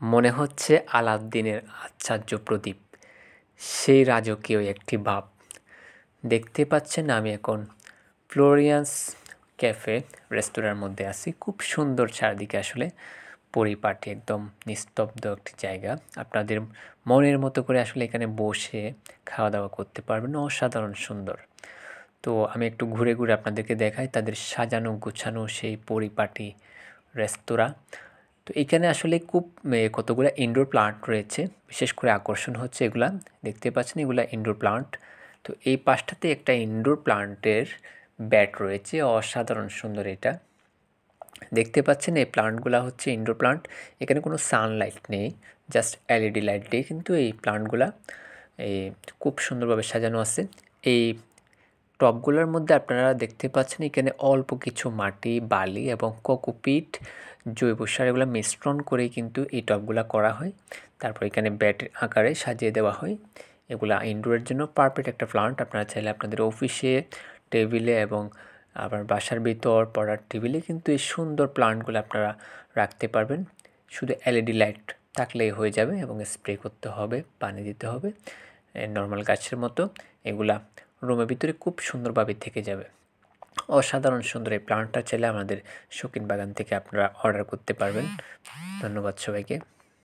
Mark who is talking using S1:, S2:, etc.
S1: মনে হচ্ছে আলাউদ্দিনের আশ্চর্য প্রদীপ, সেই রাজকীয় একটি ভাব। দেখতে পাচ্ছেন আমি এখন ফ্লোরিয়ান্স ক্যাফে রেস্তোরাঁর মধ্যে আছি। খুব সুন্দর চারদিকে আসলে পরিপাটি, একদম নিস্তব্ধ একটি জায়গা। আপনাদের মনের মতো করে আসলে এখানে বসে খাওয়া দাওয়া করতে পারবেন, অসাধারণ সুন্দর। তো আমি একটু ঘুরে ঘুরে আপনাদেরকে দেখাই তাদের সাজানো গুছানো সেই পরিপাটি রেস্তোরাঁ। তো এখানে আসলে খুব কতগুলো ইনডোর প্লান্ট রয়েছে, বিশেষ করে আকর্ষণ হচ্ছে এগুলা। দেখতে পাচ্ছেন এগুলা ইনডোর প্লান্ট। তো এই পাশটাতে একটা ইনডোর প্লান্টের ব্যাট রয়েছে, অসাধারণ সুন্দর এটা। দেখতে পাচ্ছেন এই প্লান্টগুলা হচ্ছে ইনডোর প্লান্ট। এখানে কোনো সানলাইট নেই, জাস্ট এলইডি লাইট দিয়ে কিন্তু এই প্লান্টগুলা এই খুব সুন্দরভাবে সাজানো আছে। এই টবগুলোর মধ্যে আপনারা দেখতে পাচ্ছেন এখানে অল্প কিছু মাটি, বালি এবং কোকোপিট, জৈব সার এগুলো মিশ্রণ করেই কিন্তু এই টবগুলা করা হয়। তারপর এখানে ব্যাট আকারে সাজিয়ে দেওয়া হয়। এগুলা ইনডোরের জন্য পারফেক্ট একটা প্লান্ট। আপনারা চাইলে আপনাদের অফিসে, টেবিলে এবং আপনার বাসার ভিতর পড়ার টেবিলে কিন্তু এই সুন্দর প্লান্টগুলো আপনারা রাখতে পারবেন। শুধু এলইডি লাইট থাকলেই হয়ে যাবে এবং স্প্রে করতে হবে, পানি দিতে হবে নর্মাল গাছের মতো। এগুলা রুমের ভিতরে খুব সুন্দরভাবে থেকে যাবে। অসাধারণ সুন্দর এই প্লান্টটা চাইলে আমাদের শৌখিন বাগান থেকে আপনারা অর্ডার করতে পারবেন। ধন্যবাদ সবাইকে।